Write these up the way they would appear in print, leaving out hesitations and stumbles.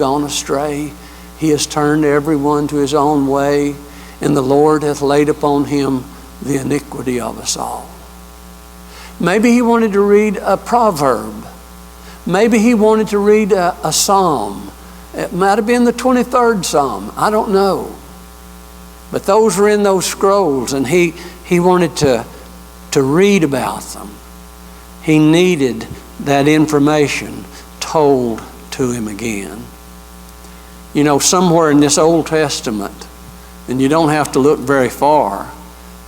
gone astray. He has turned everyone to his own way, and the Lord hath laid upon him the iniquity of us all. Maybe he wanted to read a proverb. Maybe he wanted to read a psalm. It might have been the 23rd Psalm. I don't know. But those were in those scrolls, and he wanted to read about them. He needed that information told to him again. You know, somewhere in this Old Testament, and you don't have to look very far,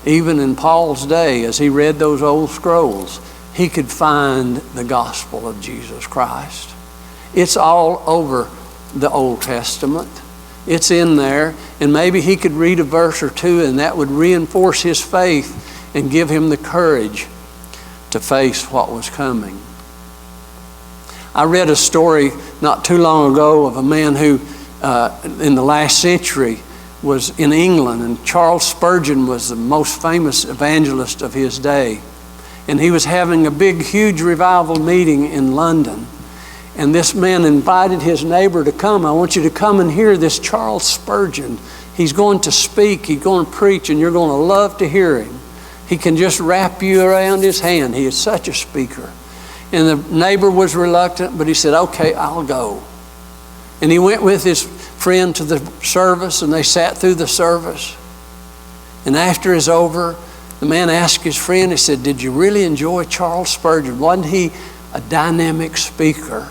even in Paul's day, as he read those old scrolls, he could find the gospel of Jesus Christ. It's all over the Old Testament. It's in there, and maybe he could read a verse or two, and that would reinforce his faith and give him the courage to face what was coming. I read a story not too long ago of a man who, in the last century, was in England, and Charles Spurgeon was the most famous evangelist of his day. And he was having a big, huge revival meeting in London. And this man invited his neighbor to come. I want you to come and hear this Charles Spurgeon. He's going to speak, he's going to preach, and you're going to love to hear him. He can just wrap you around his hand. He is such a speaker. And the neighbor was reluctant, but he said, okay, I'll go. And he went with his friend to the service, and they sat through the service. And after it's over, the man asked his friend, he said, did you really enjoy Charles Spurgeon? Wasn't he a dynamic speaker?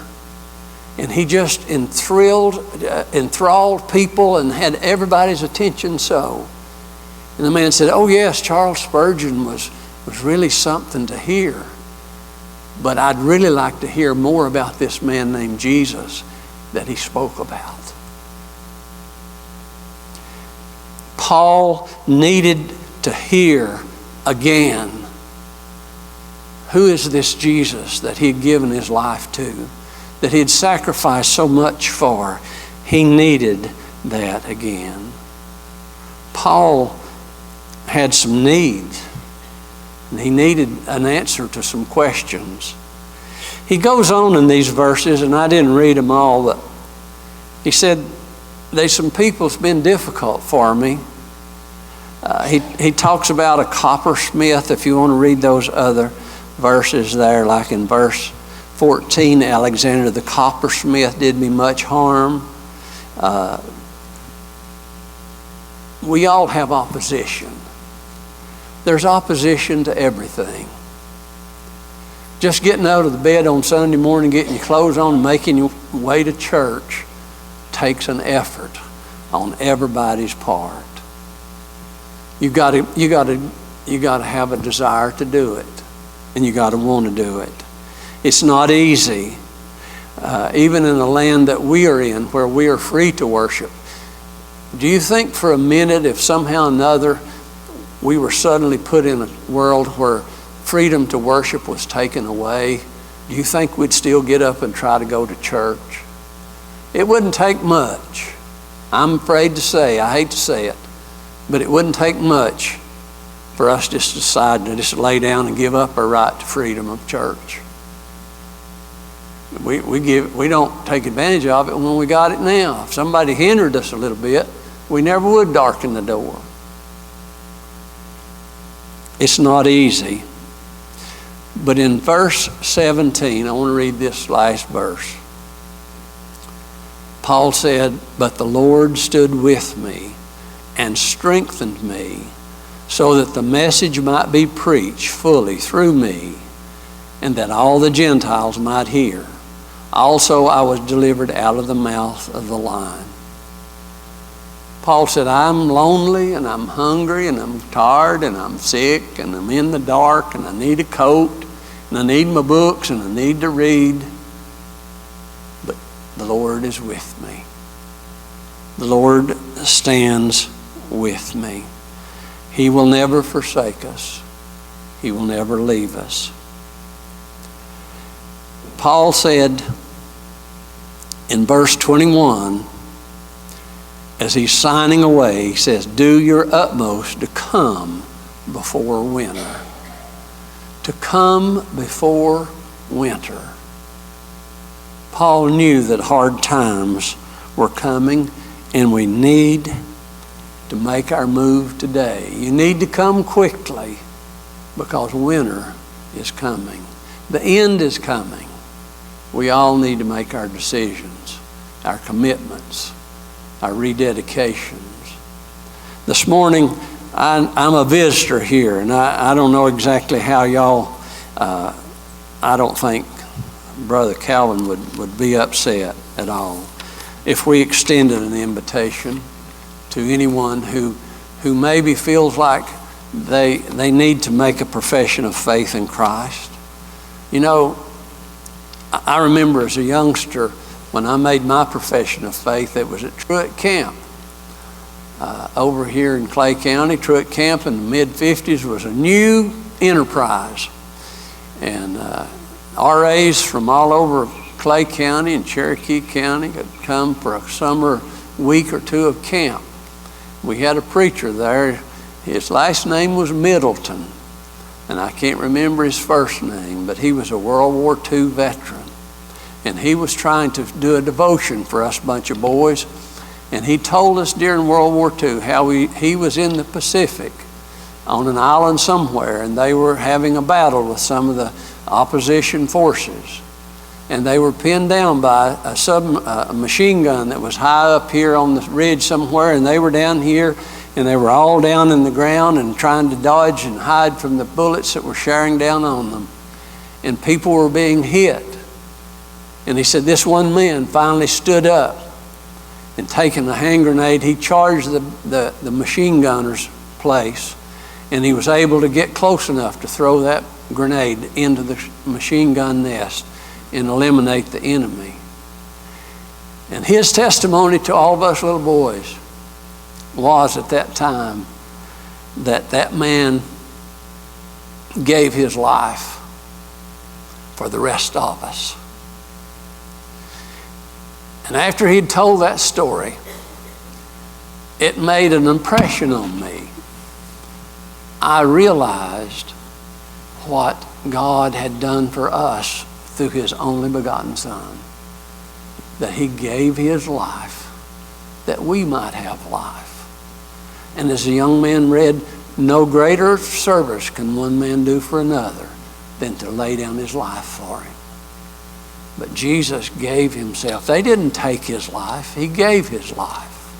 And he just enthralled people and had everybody's attention so. And the man said, oh yes, Charles Spurgeon was really something to hear. But I'd really like to hear more about this man named Jesus that he spoke about. Paul needed to hear again, who is this Jesus that he had given his life to, that he had sacrificed so much for? He needed that again. Paul had some needs, and he needed an answer to some questions. He goes on in these verses, and I didn't read them all, but he said, there's some people it's been difficult for me. He talks about a coppersmith, if you want to read those other verses there, like in verse 14, Alexander the coppersmith did me much harm. We all have opposition. There's opposition to everything. Just getting out of the bed on Sunday morning, getting your clothes on, making your way to church takes an effort on everybody's part. You got to have a desire to do it, and you got to want to do it. It's not easy, even in the land that we are in, where we are free to worship. Do you think for a minute, if somehow or another we were suddenly put in a world where freedom to worship was taken away, do you think we'd still get up and try to go to church? It wouldn't take much. I'm afraid to say, I hate to say it, but it wouldn't take much for us just to decide to just lay down and give up our right to freedom of church. We don't take advantage of it when we got it now. If somebody hindered us a little bit, we never would darken the door. It's not easy. But in verse 17, I want to read this last verse. Paul said, but the Lord stood with me and strengthened me so that the message might be preached fully through me and that all the Gentiles might hear. Also I was delivered out of the mouth of the lion. Paul said, I'm lonely and I'm hungry and I'm tired and I'm sick and I'm in the dark and I need a coat and I need my books and I need to read. But the Lord is with me. The Lord stands with me. He will never forsake us. He will never leave us. Paul said in verse 21, as he's signing away, he says, do your utmost to come before winter. To come before winter. Paul knew that hard times were coming, and we need to make our move today. You need to come quickly because winter is coming. The end is coming. We all need to make our decisions, our commitments, our rededications. This morning, I'm a visitor here, and I don't know exactly how y'all, I don't think Brother Calvin would be upset at all if we extended an invitation to anyone who maybe feels like they need to make a profession of faith in Christ. You know, I remember as a youngster when I made my profession of faith, it was at Truett Camp. Over here in Clay County, Truett Camp in the mid-50s was a new enterprise. And RAs from all over Clay County and Cherokee County had come for a summer week or two of camp. We had a preacher there. His last name was Middleton, and I can't remember his first name, but he was a World War II veteran. And he was trying to do a devotion for us bunch of boys. And he told us during World War II how he was in the Pacific on an island somewhere, and they were having a battle with some of the opposition forces. And they were pinned down by a machine gun that was high up here on the ridge somewhere, and they were down here, and they were all down in the ground and trying to dodge and hide from the bullets that were showering down on them. And people were being hit. And he said this one man finally stood up, and taking a hand grenade, he charged the machine gunner's place, and he was able to get close enough to throw that grenade into the machine gun nest and eliminate the enemy. And his testimony to all of us little boys was at that time that man gave his life for the rest of us. And after he'd told that story, it made an impression on me. I realized what God had done for us through his only begotten Son, that he gave his life that we might have life. And as the young man read, no greater service can one man do for another than to lay down his life for him. But Jesus gave himself. They didn't take his life. He gave his life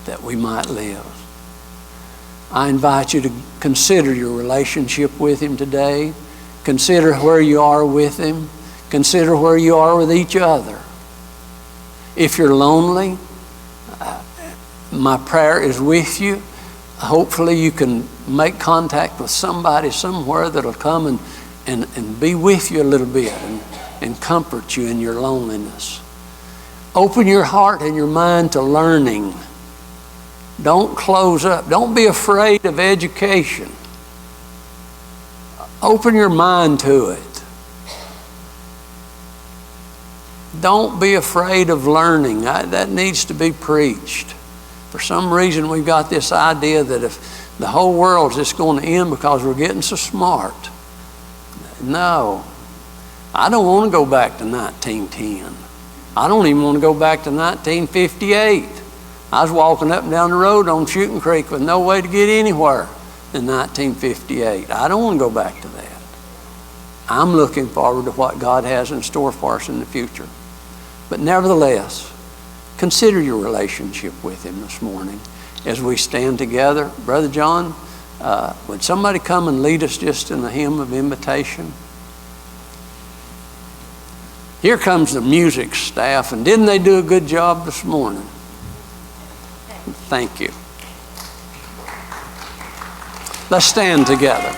that we might live. I invite you to consider your relationship with him today. Consider where you are with him. Consider where you are with each other. If you're lonely, my prayer is with you. Hopefully you can make contact with somebody somewhere that'll come and be with you a little bit and comfort you in your loneliness. Open your heart and your mind to learning. Don't close up. Don't be afraid of education. Open your mind to it. Don't be afraid of learning. That needs to be preached. For some reason we've got this idea that if the whole world's just going to end because we're getting so smart. No. I don't want to go back to 1910. I don't even want to go back to 1958. I was walking up and down the road on Shooting Creek with no way to get anywhere in 1958. I don't want to go back to that. I'm looking forward to what God has in store for us in the future. But nevertheless, consider your relationship with him this morning as we stand together. Brother John, would somebody come and lead us just in the hymn of invitation? Here comes the music staff, and didn't they do a good job this morning? Thank you. Let's stand together.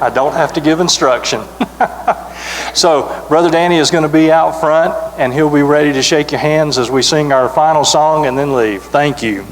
I don't have to give instruction. So Brother Danny is going to be out front, and he'll be ready to shake your hands as we sing our final song and then leave. Thank you.